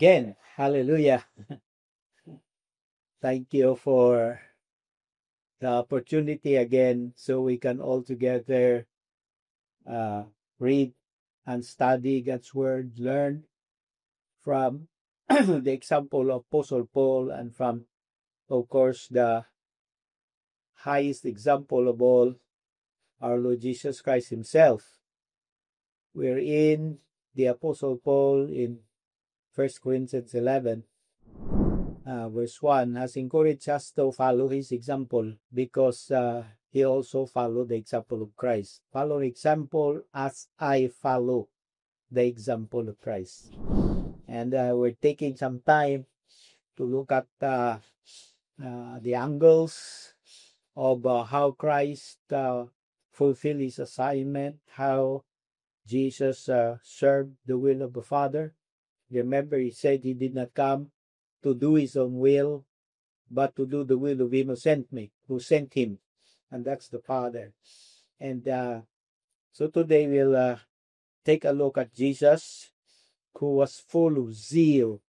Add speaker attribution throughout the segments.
Speaker 1: again. Hallelujah. Thank you for the opportunity again so we can all together read and study God's Word, learn from the example of Apostle Paul and from, of course, the highest example of all, our Lord Jesus Christ Himself. We're in the Apostle Paul in 1 Corinthians 11. Verse 1 has encouraged us to follow his example because he also followed the example of Christ. Follow example as I follow the example of Christ. And we're taking some time to look at the angles of how Christ fulfilled his assignment, how Jesus served the will of the Father. Remember, he said he did not come to do his own will, but to do the will of him who sent me, who sent him. And that's the Father. And so today we'll take a look at Jesus, who was full of zeal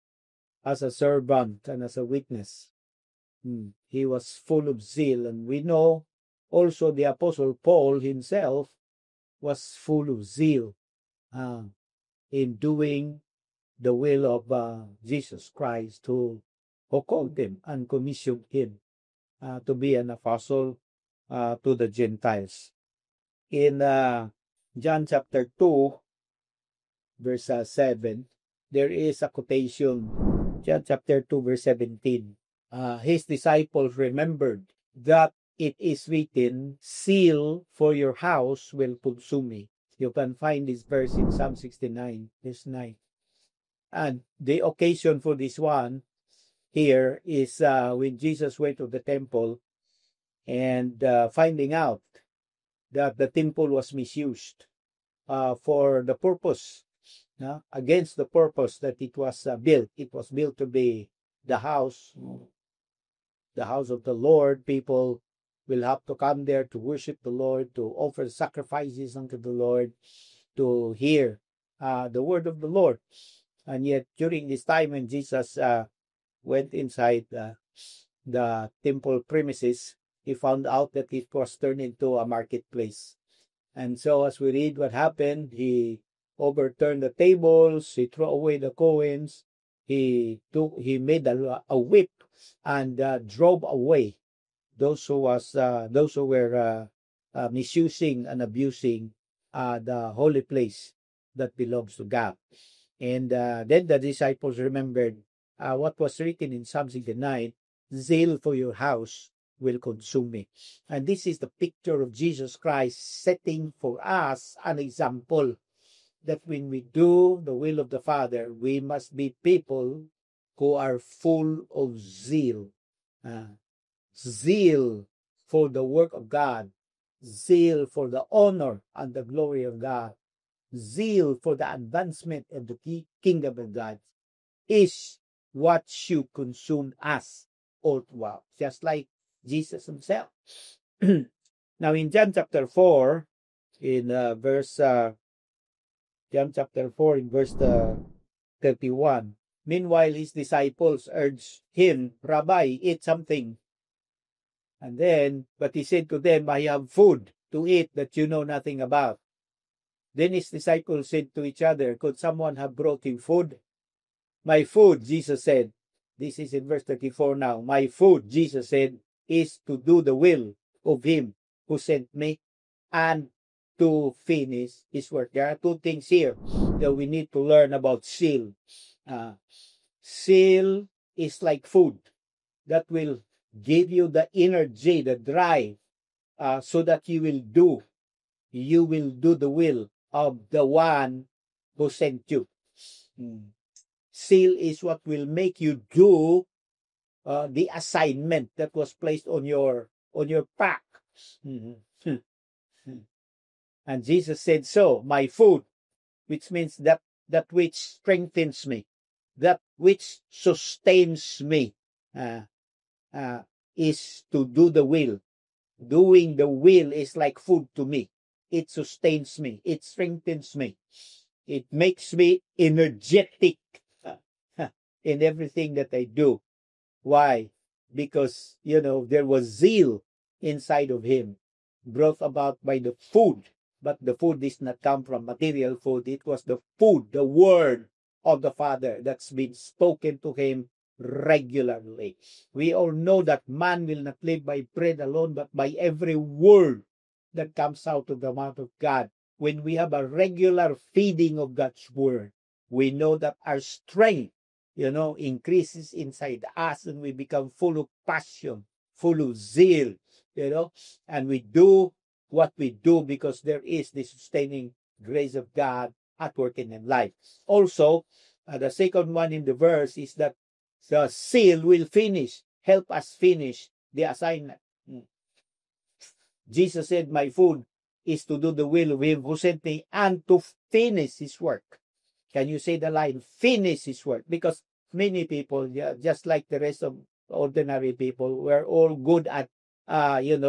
Speaker 1: as a servant and as a witness. He was full of zeal. And we know also the Apostle Paul himself was full of zeal in doing the will of Jesus Christ, who called him and commissioned him to be an apostle to the Gentiles. In John chapter 2, verse 7, there is a quotation. John chapter 2, verse 17. His disciples remembered that it is written, "Zeal for your house will consume me." You can find this verse in Psalm 69, verse 9. And the occasion for this one here is when Jesus went to the temple and finding out that the temple was misused for the purpose, against the purpose that it was built. It was built to be the house of the Lord. People will have to come there to worship the Lord, to offer sacrifices unto the Lord, to hear the word of the Lord. And yet, during this time when Jesus went inside the temple premises, he found out that it was turned into a marketplace. And so as we read what happened, he overturned the tables, he threw away the coins, he made a whip and drove away those who were misusing and abusing the holy place that belongs to God. And then the disciples remembered what was written in Psalm 69, "Zeal for your house will consume me." And this is the picture of Jesus Christ setting for us an example that when we do the will of the Father, we must be people who are full of zeal. Zeal for the work of God, zeal for the honor and the glory of God, zeal for the advancement of the kingdom of God is what should consume us all throughout, just like Jesus himself. Now in John chapter 4, in verse 31, meanwhile his disciples urged him, "Rabbi, eat something." And then, but he said to them, "I have food to eat that you know nothing about." Then his disciples said to each other, "Could someone have brought him food?" "My food," Jesus said, this is in verse 34 now, "my food," Jesus said, "is to do the will of him who sent me and to finish his work." There are two things here that we need to learn about zeal. Zeal is like food that will give you the energy, the drive, so that you will do the will of the one who sent you. Zeal is what will make you do the assignment that was placed on your back. And Jesus said, "So my food," which means that which strengthens me, that which sustains me, is to do the will. Doing the will is like food to me. It sustains me. It strengthens me. It makes me energetic. in everything that I do. Why? Because, there was zeal inside of him, brought about by the food. But the food did not come from material food. It was the food, the word of the Father that's been spoken to him regularly. We all know that man will not live by bread alone, but by every word that comes out of the mouth of God. When we have a regular feeding of God's word, we know that our strength, increases inside us, and we become full of passion, full of zeal, and we do what we do because there is the sustaining grace of God at work in their life. Also, the second one in the verse is that the zeal will help us finish the assignment. Jesus said, my food is to do the will of him who sent me and to finish his work. Can you say the line, finish his work? Because many people, just like the rest of ordinary people, we're all good at,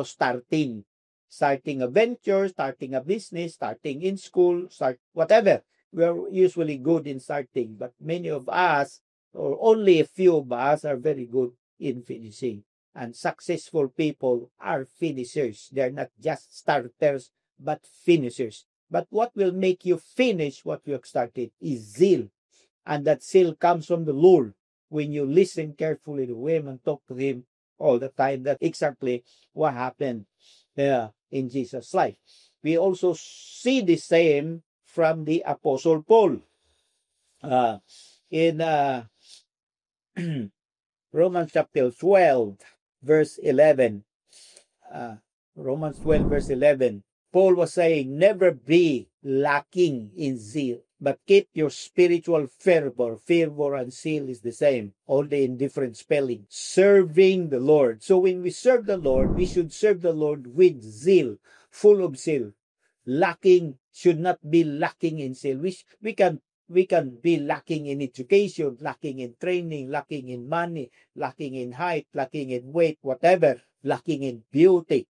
Speaker 1: starting a venture, starting a business, starting in school, whatever. We're usually good in starting, but many of us, or only a few of us, are very good in finishing. And successful people are finishers. They're not just starters, but finishers. But what will make you finish what you have started is zeal. And that zeal comes from the Lord. When you listen carefully to him and talk to him all the time, that's exactly what happened in Jesus' life. We also see the same from the Apostle Paul. In Romans chapter 12, verse 11. Romans 12, verse 11. Paul was saying, never be lacking in zeal, but keep your spiritual fervor. Fervor and zeal is the same, only in different spelling. Serving the Lord. So when we serve the Lord, we should serve the Lord with zeal, full of zeal. Should not be lacking in zeal. We can be lacking in education, lacking in training, lacking in money, lacking in height, lacking in weight, whatever, lacking in beauty,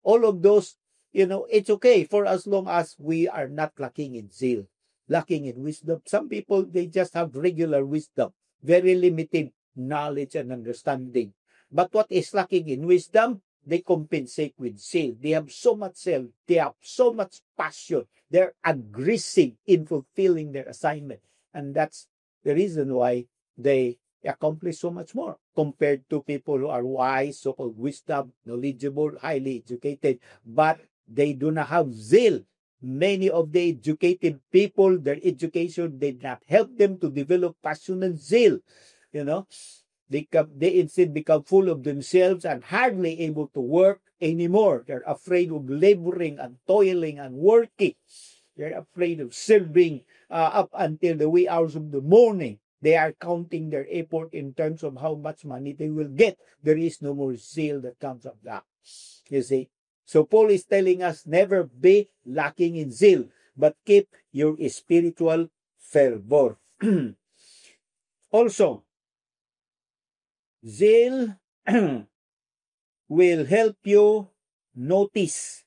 Speaker 1: all of those, it's okay for as long as we are not lacking in zeal, lacking in wisdom. Some people, they just have regular wisdom, very limited knowledge and understanding. But what is lacking in wisdom? They compensate with zeal. They have so much zeal. They have so much passion. They're aggressive in fulfilling their assignment. And that's the reason why they accomplish so much more compared to people who are wise, so-called wisdom, knowledgeable, highly educated, but they do not have zeal. Many of the educated people, their education did not help them to develop passion and zeal. They instead become full of themselves and hardly able to work anymore. They're afraid of laboring and toiling and working. They're afraid of serving up until the wee hours of the morning. They are counting their effort in terms of how much money they will get. There is no more zeal that comes of that. You see? So Paul is telling us, never be lacking in zeal, but keep your spiritual fervor. Also, zeal will help you notice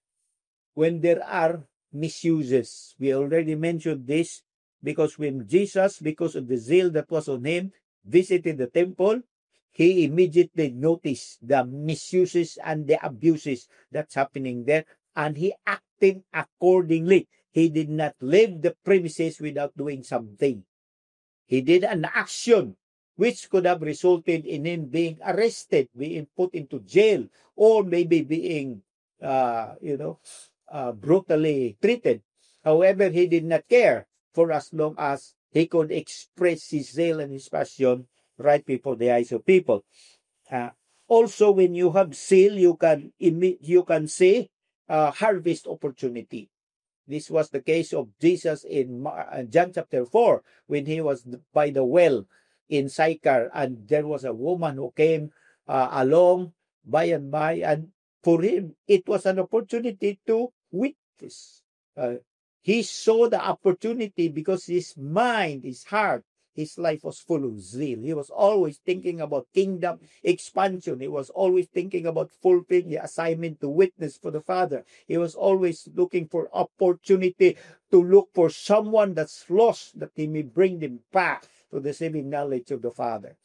Speaker 1: when there are misuses. We already mentioned this, because when Jesus, because of the zeal that was on him, visited the temple, he immediately noticed the misuses and the abuses that's happening there, and he acted accordingly. He did not leave the premises without doing something. He did an action which could have resulted in him being arrested, being put into jail, or maybe being, brutally treated. However, he did not care, for as long as he could express his zeal and his passion right before the eyes of people. Also, when you have zeal, you can see harvest opportunity. This was the case of Jesus in John chapter 4, when he was by the well in Sychar, and there was a woman who came along by and by, and for him, it was an opportunity to witness. He saw the opportunity because his mind, his heart, his life was full of zeal. He was always thinking about kingdom expansion. He was always thinking about fulfilling the assignment to witness for the Father. He was always looking for opportunity to look for someone that's lost, that he may bring them back. to the saving knowledge of the Father.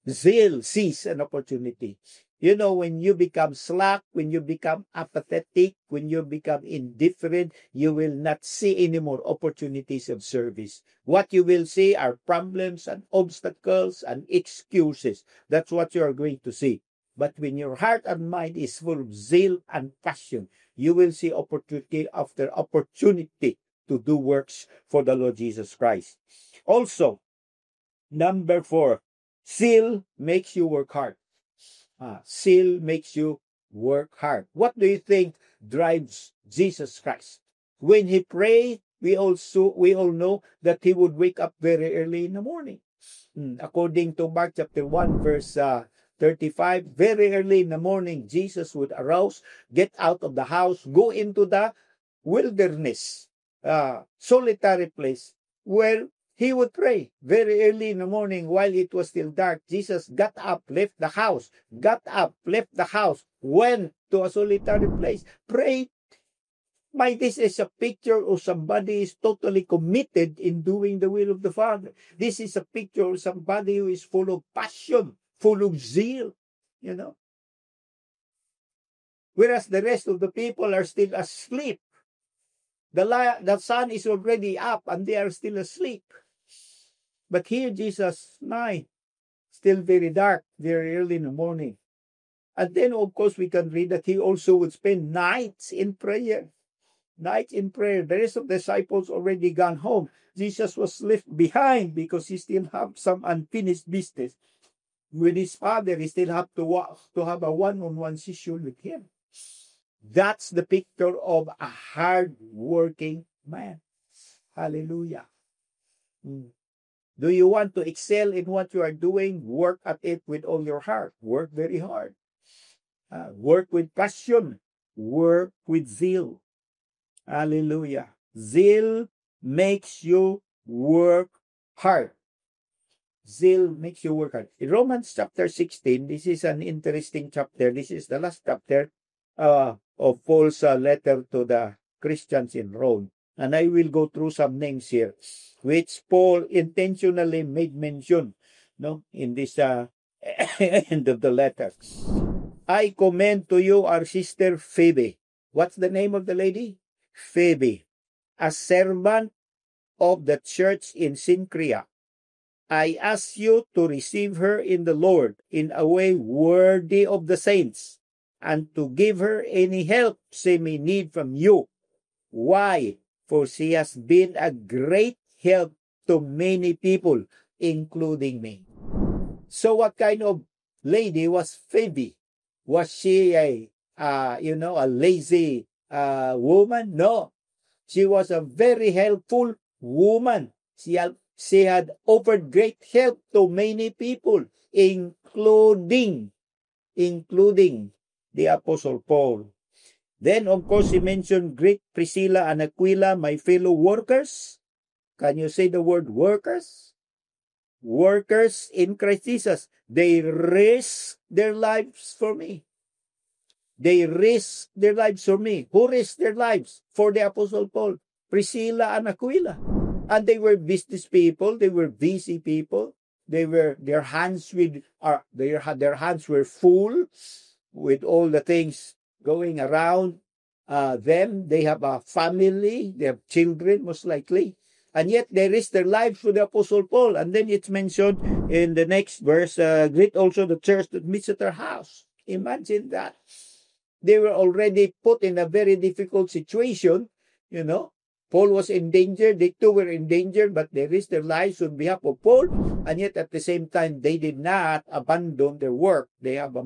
Speaker 1: Zeal sees an opportunity. You know, when you become slack, when you become apathetic, when you become indifferent, you will not see any more opportunities of service. What you will see are problems and obstacles and excuses. That's what you are going to see. But when your heart and mind is full of zeal and passion, you will see opportunity after opportunity to do works for the Lord Jesus Christ. Also, number 4, zeal makes you work hard. Zeal makes you work hard. What do you think drives Jesus Christ? When he prayed, we all know that he would wake up very early in the morning. According to Mark chapter 1, verse 35, very early in the morning, Jesus would arouse, get out of the house, go into the wilderness, solitary place, where he would pray very early in the morning while it was still dark. Jesus got up, left the house, went to a solitary place, prayed. This is a picture of somebody who is totally committed in doing the will of the Father. This is a picture of somebody who is full of passion, full of zeal, you know. Whereas the rest of the people are still asleep. The sun is already up and they are still asleep. But here Jesus, night, still very dark, very early in the morning. And then, of course, we can read that he also would spend nights in prayer. Nights in prayer. The rest of the disciples already gone home. Jesus was left behind because he still have some unfinished business with his Father. He still have to have a one-on-one session with him. That's the picture of a hard-working man. Hallelujah. Do you want to excel in what you are doing? Work at it with all your heart. Work very hard. Work with passion. Work with zeal. Hallelujah. Zeal makes you work hard. Zeal makes you work hard. In Romans chapter 16, this is an interesting chapter. This is the last chapter of Paul's letter to the Christians in Rome. And I will go through some names here, which Paul intentionally made mention, in this end of the letter. I commend to you our sister Phoebe. What's the name of the lady? Phoebe, a servant of the church in Cenchrea. I ask you to receive her in the Lord in a way worthy of the saints, and to give her any help she may need from you. Why? For she has been a great help to many people, including me. So what kind of lady was Phoebe? Was she a lazy woman? No. She was a very helpful woman. She had offered great help to many people, including the Apostle Paul. Then, of course, he mentioned Greek Priscilla and Aquila, my fellow workers. Can you say the word workers? Workers in Christ Jesus. They risk their lives for me. They risk their lives for me. Who risked their lives? For the Apostle Paul. Priscilla and Aquila. And they were business people. They were busy people. Their hands were full with all the things going around them. They have a family, they have children most likely, and yet they risk their lives for the Apostle Paul. And then it's mentioned in the next verse, greet also the church that meets at their house. Imagine that. They were already put in a very difficult situation, Paul was in danger, they too were in danger, but they risked their lives on behalf of Paul, and yet at the same time, they did not abandon their work. They have a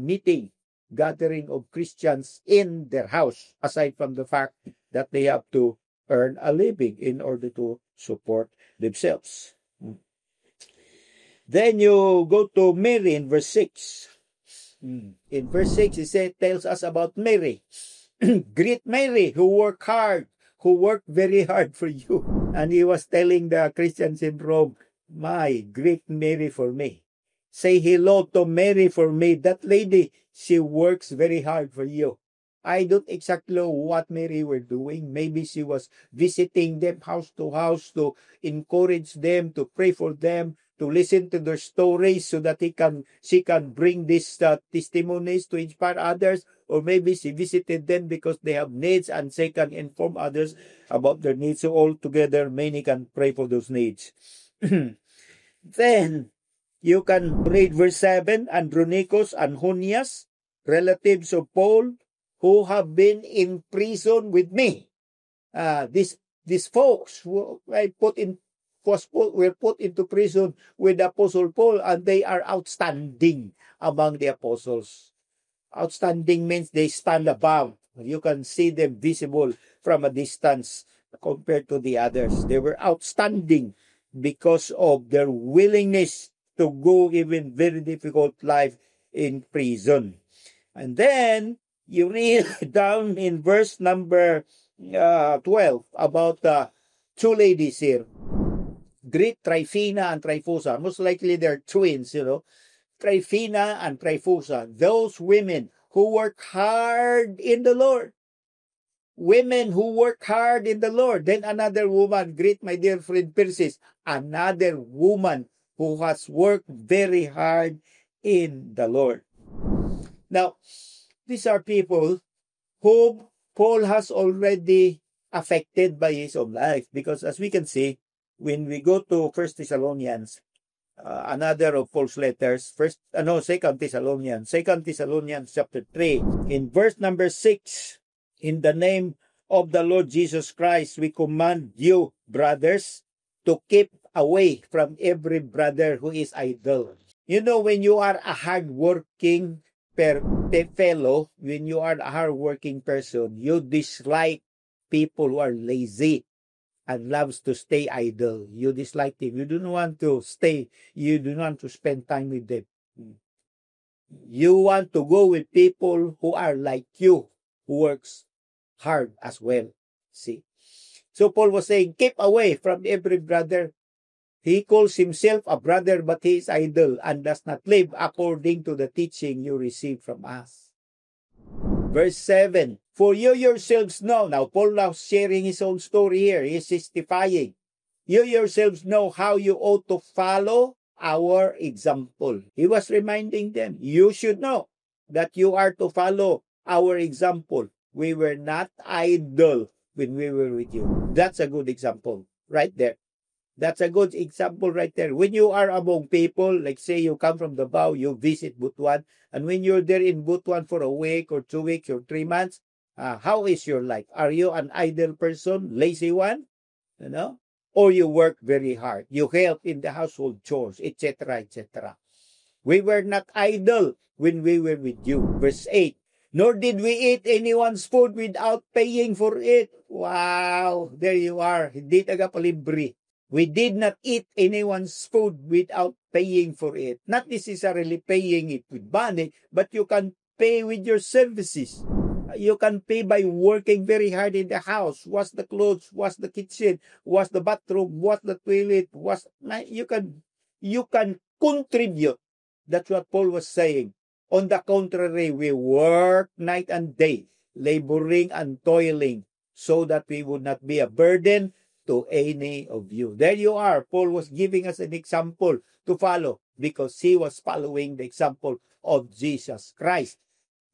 Speaker 1: gathering of Christians in their house, aside from the fact that they have to earn a living in order to support themselves. Then you go to Mary in verse 6. In verse 6, it tells us about Mary. Greet Mary, who worked very hard for you. And he was telling the Christians in Rome, greet Mary for me. Say hello to Mary for me. That lady, she works very hard for you. I don't exactly know what Mary were doing. Maybe she was visiting them house to house to encourage them, to pray for them, to listen to their stories so that she can bring these testimonies to inspire others. Or maybe she visited them because they have needs and she can inform others about their needs. So all together, many can pray for those needs. Then, you can read verse 7, Andronicus and Hunias, relatives of Paul, who have been in prison with me. These folks were put into prison with the Apostle Paul, and they are outstanding among the apostles. Outstanding means they stand above. You can see them visible from a distance compared to the others. They were outstanding because of their willingness to go even very difficult life in prison. And then you read down in verse number 12 about the two ladies here. Greet Tryphena and Tryphosa. Most likely they're twins, Tryphena and Tryphosa. Those women who work hard in the Lord. Women who work hard in the Lord. Then another woman, greet my dear friend Persis. Another woman who has worked very hard in the Lord. Now, these are people whom Paul has already affected by his own life. Because as we can see, when we go to 1 Thessalonians, another of Paul's letters, 2 Thessalonians chapter 3, in verse number 6, in the name of the Lord Jesus Christ, we command you, brothers, to keep away from every brother who is idle. When you are a hard-working fellow, when you are a hard-working person, you dislike people who are lazy and loves to stay idle. You dislike them. You don't want to stay. You do not want to spend time with them. You want to go with people who are like you, who works hard as well. See? So Paul was saying, keep away from every brother. He calls himself a brother, but he is idle and does not live according to the teaching you received from us. Verse 7, for you yourselves know. Now, Paul now sharing his own story here. He is testifying. You yourselves know how you ought to follow our example. He was reminding them, you should know that you are to follow our example. We were not idle when we were with you. That's a good example right there. That's a good example right there. When you are among people, like say you come from Davao, you visit Butuan, and when you're there in Butuan for a week or 2 weeks or 3 months, how is your life? Are you an idle person, lazy one? Or you work very hard. You help in the household chores, etc., etc. We were not idle when we were with you. Verse 8, nor did we eat anyone's food without paying for it. Wow, there you are. Hindi taga palibre. We did not eat anyone's food without paying for it. Not necessarily paying it with money, but you can pay with your services. You can pay by working very hard in the house, wash the clothes, wash the kitchen, wash the bathroom, wash the toilet, you can contribute. That's what Paul was saying. On the contrary, we work night and day, laboring and toiling, so that we would not be a burden to any of you. There you are. Paul was giving us an example to follow because he was following the example of Jesus Christ.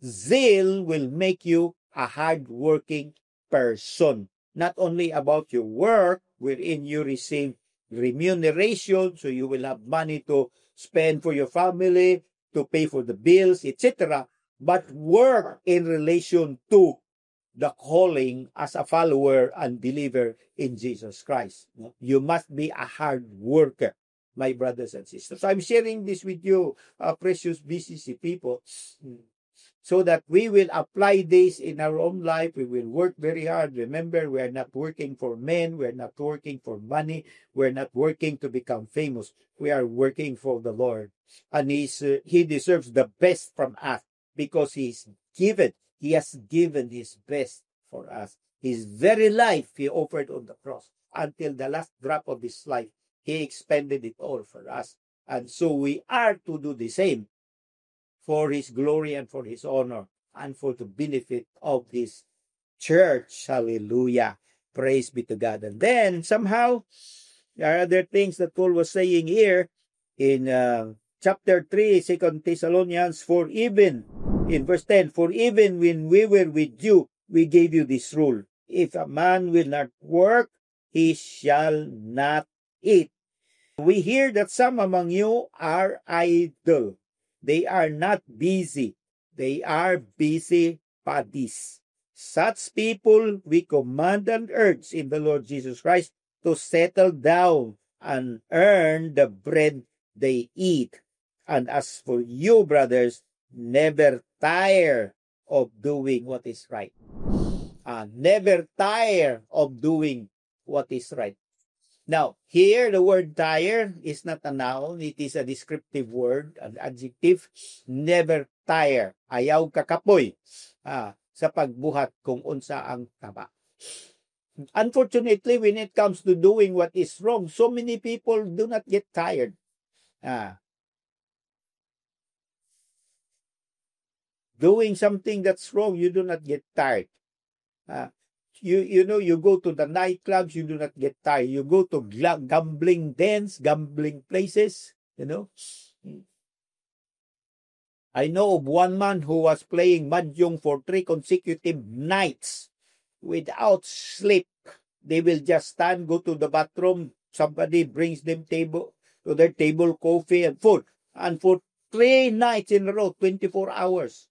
Speaker 1: Zeal will make you a hard-working person. Not only about your work, wherein you receive remuneration, so you will have money to spend for your family, to pay for the bills, etc., but work in relation to the calling as a follower and believer in Jesus Christ. You must be a hard worker, my brothers and sisters. So I'm sharing this with you, precious BCC people, so that we will apply this in our own life. We will work very hard. Remember, we are not working for men. We are not working for money. We are not working to become famous. We are working for the Lord. And He deserves the best from us because He has given His best for us. His very life He offered on the cross. Until the last drop of His life, He expended it all for us. And so we are to do the same for His glory and for His honor. and for the benefit of this church. Hallelujah. Praise be to God. And then somehow there are other things that Paul was saying here in chapter 3, 2 Thessalonians, for even, in verse 10, for even when we were with you, we gave you this rule. If a man will not work, he shall not eat. We hear that some among you are idle. They are not busy. They are busy bodies. Such people we command and urge in the Lord Jesus Christ to settle down and earn the bread they eat. And as for you, brothers, never tire of doing what is right. Never tire of doing what is right. Now, here the word tire is not a noun. It is a descriptive word, an adjective. Never tire. Ayaw kakapoy sa pagbuhat kung unsa ang taba. Unfortunately, when it comes to doing what is wrong, so many people do not get tired. Doing something that's wrong, you do not get tired. You know, you go to the nightclubs, you do not get tired. You go to gambling dens, gambling places, you know. I know of one man who was playing mahjong for 3 consecutive nights without sleep. They will just stand, go to the bathroom, somebody brings them to their table, coffee and food. And for 3 nights in a row, 24 hours.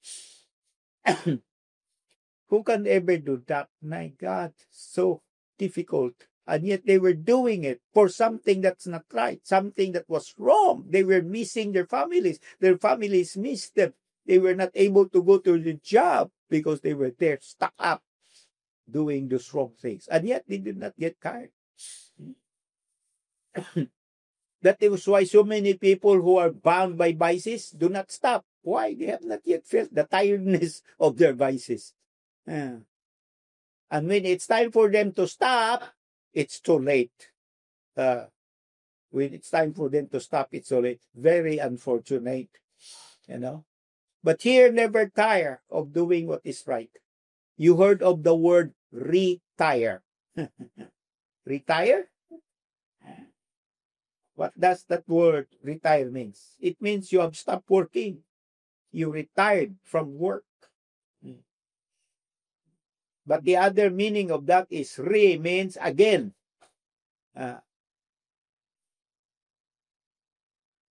Speaker 1: Who can ever do that? My God, so difficult. And yet they were doing it for something that's not right, something that was wrong. They were missing their families. Their families missed them. They were not able to go to the job because they were there stuck up doing those wrong things. And yet they did not get tired. That is why so many people who are bound by vices do not stop. Why? They have not yet felt the tiredness of their vices. And when it's time for them to stop, it's too late. When it's time for them to stop, it's too late. Very unfortunate, you know. But here, never tire of doing what is right. You heard of the word retire. Retire? What does that word retire means? It means you have stopped working. You retired from work. But the other meaning of that is means again.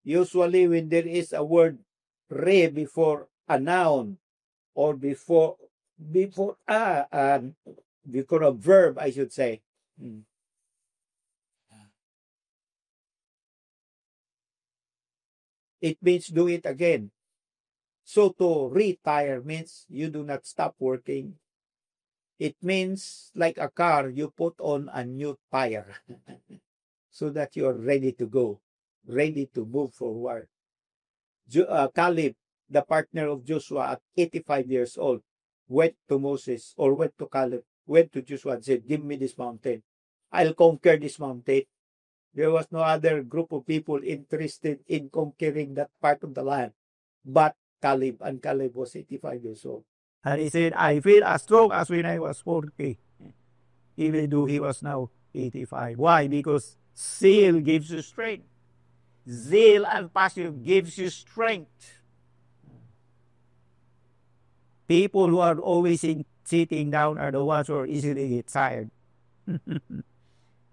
Speaker 1: Usually when there is a word before a noun or before a verb, I should say. It means do it again. So to retire means you do not stop working. It means like a car, you put on a new tire so that you're ready to go, ready to move forward. Caleb, the partner of Joshua at 85 years old, went to Caleb, went to Joshua and said, give me this mountain. I'll conquer this mountain. There was no other group of people interested in conquering that part of the land but Caleb, and Caleb was 85 years old. And he said, I feel as strong as when I was 40, even though he was now 85. Why? Because zeal gives you strength. Zeal and passion gives you strength. People who are always sitting down are the ones who are easily get tired.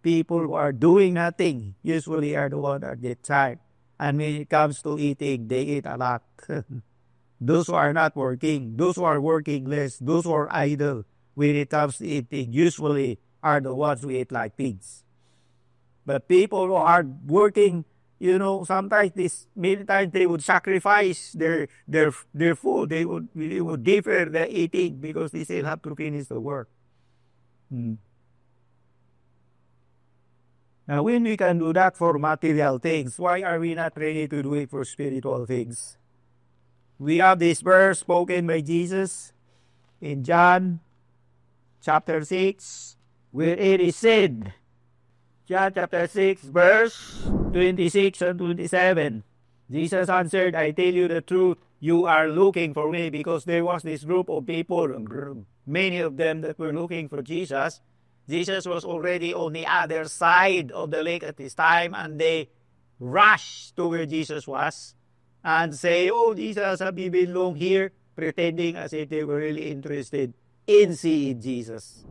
Speaker 1: People who are doing nothing usually are the ones that get tired. And when it comes to eating, they eat a lot. Those who are not working, those who are working less, those who are idle, when it comes to eating, usually are the ones who eat like pigs. But people who are working, you know, sometimes many times they would sacrifice their food. They would defer the eating because they still have to finish the work. Now, when we can do that for material things, why are we not ready to do it for spiritual things? We have this verse spoken by Jesus in John chapter 6, where it is said, John chapter 6, verse 26 and 27. Jesus answered, I tell you the truth, you are looking for me, because there was this group of people, many of them that were looking for Jesus. Jesus was already on the other side of the lake at this time, and they rushed to where Jesus was and say, "Oh, Jesus, have you been long here?" Pretending as if they were really interested in seeing Jesus.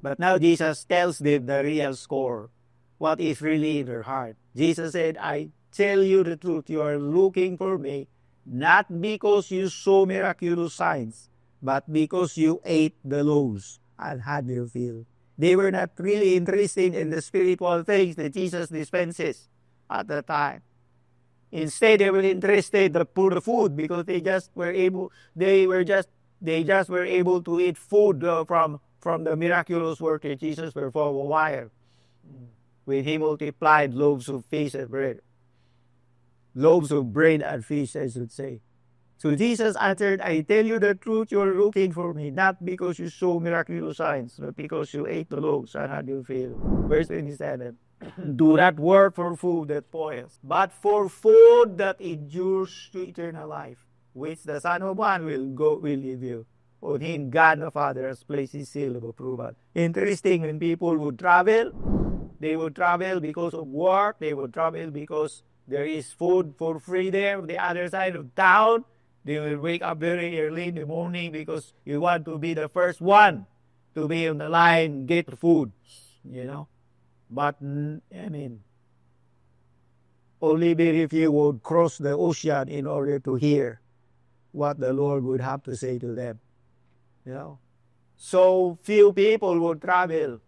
Speaker 1: But now Jesus tells them the real score, what is really in their heart. Jesus said, "I tell you the truth, you are looking for me, not because you saw miraculous signs, but because you ate the loaves and had your fill." They were not really interested in the spiritual things that Jesus dispenses at the time. Instead, they were interested for the food, because they just were able to eat food from the miraculous work that Jesus performed a while when he multiplied loaves of fish and bread. Loaves of bread and fish, I should say. So Jesus answered, "I tell you the truth, you are looking for me, not because you saw miraculous signs, but because you ate the loaves and had your fill." Verse 27. "Do not work for food that spoils, but for food that endures to eternal life, which the Son of Man will give you. On him God the Father has placed his seal of approval." Interesting, when people would travel, they would travel because of work, they would travel because there is food for free there on the other side of town. They will wake up very early in the morning because you want to be the first one to be on the line, get food, But, only very few would cross the ocean in order to hear what the Lord would have to say to them. So few people would travel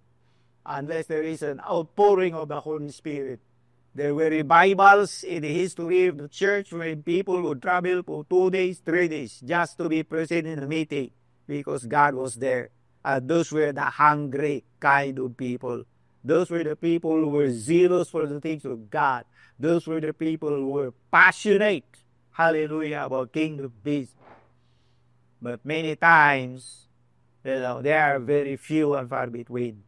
Speaker 1: unless there is an outpouring of the Holy Spirit. There were revivals in the history of the church when people would travel for 2 days, 3 days, just to be present in the meeting, because God was there. And those were the hungry kind of people. Those were the people who were zealous for the things of God. Those were the people who were passionate, hallelujah, about kingdom business. But many times, they are very few and far between.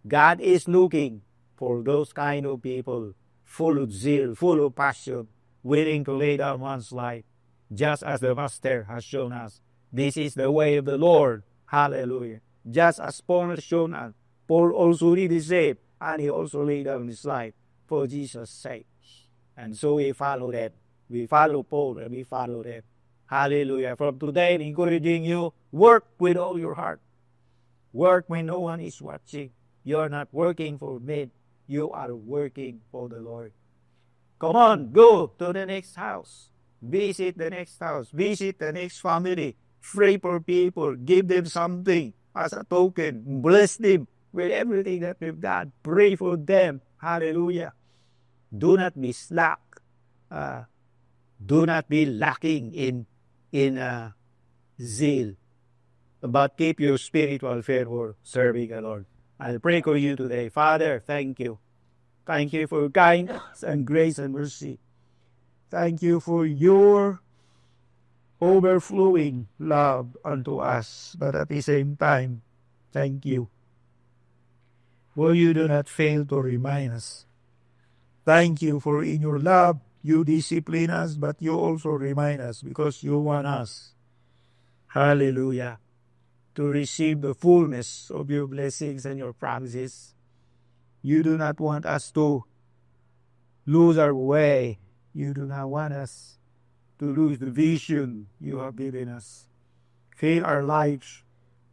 Speaker 1: God is looking for those kind of people, full of zeal, full of passion, willing to lay down one's life, just as the Master has shown us. This is the way of the Lord. Hallelujah. Just as Paul has shown us, Paul also did the same, and he also laid down his life for Jesus' sake. And so we follow that. We follow Paul and we follow them. Hallelujah. From today, encouraging you, work with all your heart. Work when no one is watching. You are not working for men. You are working for the Lord. Come on, go to the next house. Visit the next house. Visit the next family. Pray for people. Give them something as a token. Bless them with everything that they've done. Pray for them. Hallelujah. Do not be slack. Do not be lacking in zeal. But keep your spiritual fervor serving the Lord. I'll pray for you today. Father, thank you. Thank you for kindness and grace and mercy. Thank you for your overflowing love unto us. But at the same time, thank you. For you do not fail to remind us. Thank you for in your love, you discipline us, but you also remind us because you want us. Hallelujah. To receive the fullness of your blessings and your promises. You do not want us to lose our way. You do not want us to lose the vision you have given us. Fill our lives,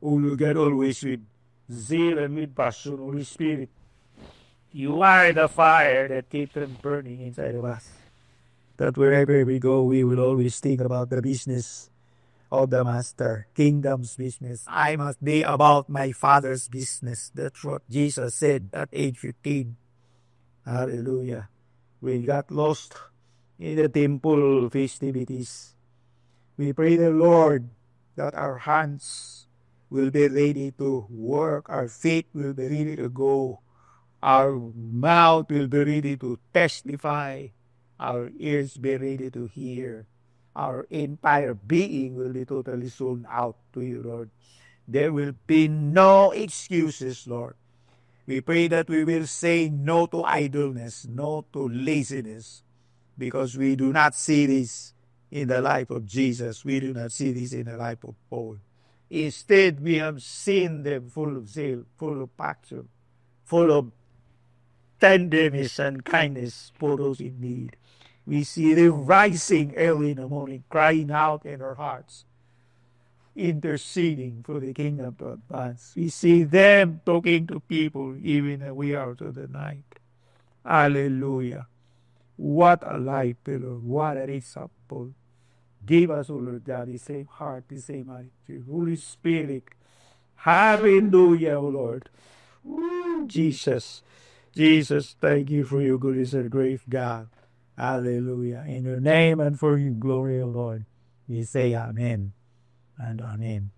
Speaker 1: O Lord God, always with zeal and with passion, Holy Spirit. You are the fire that keeps on burning inside of us. That wherever we go, we will always think about the business of the Master, kingdom's business. I must be about my Father's business. That's what Jesus said at age 15. Hallelujah. We got lost in the temple festivities. We pray the Lord that our hands will be ready to work, our feet will be ready to go, our mouth will be ready to testify, our ears be ready to hear. Our entire being will be totally sold out to you, Lord. There will be no excuses, Lord. We pray that we will say no to idleness, no to laziness, because we do not see this in the life of Jesus. We do not see this in the life of Paul. Instead, we have seen them full of zeal, full of passion, full of tenderness and kindness for those in need. We see them rising early in the morning, crying out in their hearts, interceding for the kingdom to advance. We see them talking to people even in the hours of the night. Hallelujah. What a life, Lord. What an example. Give us, O Lord God, the same heart, the same attitude. Holy Spirit. Hallelujah, O Lord. Jesus. Jesus, thank you for your goodness and grace, God. Hallelujah. In your name and for your glory, O Lord, we say amen and amen.